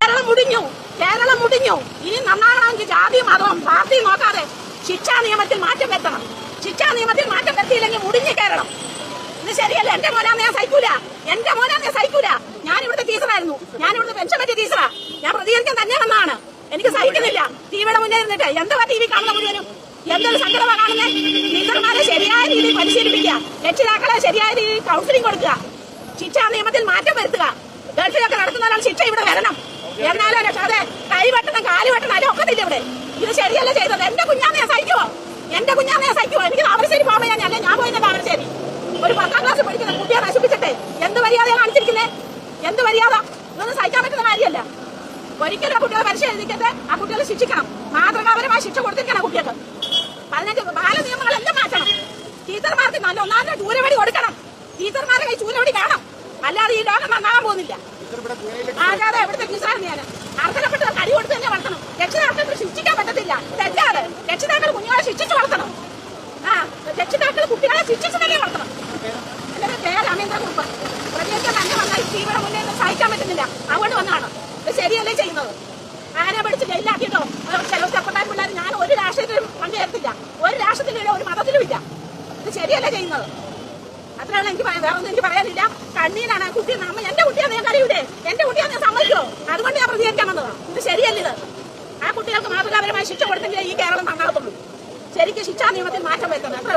കേരളം മുടിഞ്ഞു. ഇനി നന്നാകണമെങ്കിൽ ജാതി മതവും പാർട്ടി നോക്കാതെ ശിക്ഷാ നിയമത്തിൽ മാറ്റം വരുത്തണം. ശിക്ഷാ നിയമത്തിൽ മാറ്റം വരുത്തിയില്ലെങ്കിൽ മുടിഞ്ഞു കേരളം. ഇത് ശരിയല്ല. എന്റെ മോനാന്ന് ഞാൻ സഹിക്കൂല. ഞാൻ ഇവിടുത്തെ ടീച്ചറായിരുന്നു. ഞാൻ ഇവിടുത്തെ പെൻഷൻ പറ്റിയ ടീച്ചറാ. ഞാൻ പ്രതികരിക്കാൻ തന്നെ വന്നതാണ്. എനിക്ക് സഹിക്കുന്നില്ല. ടിവിയുടെ മുന്നേ ഇരുന്നിട്ട് എന്താ ടി വി കാണുന്ന മുഴുവനും എന്തൊരു സങ്കടമാണ് കാണുന്നത്. ടീച്ചർമാരെ ശരിയായ രീതിയിൽ പരിശീലിപ്പിക്കുക, രക്ഷിതാക്കളെ ശരിയായ രീതിയിൽ കൗൺസിലിംഗ് കൊടുക്കുക, ശിക്ഷാ നിയമത്തിൽ മാറ്റം വരുത്തുക. ഗൾഫിലൊക്കെ നടത്തുന്നവരാണ് ശിക്ഷ ഇവിടെ വരണം. എന്നാലും അതെ കൈവെട്ടണം കാല് വെട്ടണം അതിന് ഒക്കത്തില്ല ഇവിടെ. ഇത് ശരിയല്ല ചെയ്തത്. എന്റെ കുഞ്ഞാന്ന് ഞാൻ സഹിക്കുമോ? എനിക്ക് താമരശ്ശേരി പോകുമ്പോൾ ഞാൻ പോയില്ല. താമരശ്ശേരി ഒരു 10ാം ക്ലാസ് പഠിക്കുന്ന കുട്ടിയെ നശിപ്പിച്ചിട്ടെ എന്ത് മര്യാദയാണ് കാണിച്ചിരിക്കുന്നേ? എന്ത് മര്യാദ? ഇതൊന്നും സഹിക്കാൻ പറ്റുന്ന കാര്യമല്ല. ഒരിക്കലും ആ കുട്ടികളെ പരിശീലിക്കട്ടെ. ആ കുട്ടികളെ ശിക്ഷിക്കണം. മാതൃകാപരമായ ശിക്ഷ കൊടുത്തിരിക്കണം കുട്ടികൾക്ക്. 15 ബാല നിയമങ്ങളെല്ലാം മാറ്റണം. ടീച്ചർമാർക്ക് നല്ല ഒന്നാമത്തെ ചൂരവടി കൊടുക്കണം. ടീച്ചർമാരെ കൈ ചൂരവടി കാണണം. അല്ലാതെ ഈ ലോകം നന്നാകാൻ പോകുന്നില്ല. ആകാതെ എവിടുത്തെ ടീച്ചറാണ് ഞാൻ. അർഹതപ്പെട്ട കടി കൊടുത്ത് തന്നെ വളർത്തണം. രക്ഷിതാക്കൾക്ക് ശിക്ഷിക്കാൻ പറ്റത്തില്ല. തെറ്റാതെ രക്ഷിതാക്കൾ കുഞ്ഞുങ്ങളെ ശിക്ഷിച്ച് വളർത്തണം. രക്ഷിതാക്കൾ കുട്ടികളെ ശിക്ഷിച്ച് തന്നെ വളർത്തണം. എന്റെ പേര് രമേന്ദ്രകുറുപ്പ്. പ്രതിയൊക്കെ തന്നെ വന്നാൽ തീവ്ര മുന്നേ സഹിക്കാൻ പറ്റുന്നില്ല. അതുകൊണ്ട് വന്നാണ്. ഇത് ശരിയല്ലേ ചെയ്യുന്നത്? ആരെ പഠിച്ച് ജയിലാക്കിയിട്ടോ ചില ചെറുപ്പക്കാർ പിള്ളേർ ഞാൻ ഒരു രാഷ്ട്രീയത്തിലും പങ്കുചേർത്തില്ല. ഒരു രാഷ്ട്രത്തിലും ഒരു മതത്തിലും ഇല്ല. ഇത് ശരിയല്ലേ ചെയ്യുന്നത്? അത്രയാണ് എനിക്ക് പറയാൻ. വേറെ ഒന്നും എനിക്ക് പറയാനില്ല. കണ്ണീരാണ് ആ കുട്ടി. എന്റെ കുട്ടിയാണ് ഞാൻ കരയൂടെ? എന്റെ കുട്ടിയാണ് ഞാൻ സമ്മതിക്കോ? അതുകൊണ്ട് ഞാൻ പ്രതികരിക്കാൻ വന്നതാണ്. ഇത് ശരിയല്ല. ഇത് ആ കുട്ടികൾക്ക് മാതൃകാപരമായ ശിക്ഷ കൊടുത്തെങ്കിലേ ഈ കേരളം നന്നാകത്തുള്ളൂ. ശരിക്കും ശിക്ഷാ നിയമത്തിൽ മാറ്റം വരുത്തണം.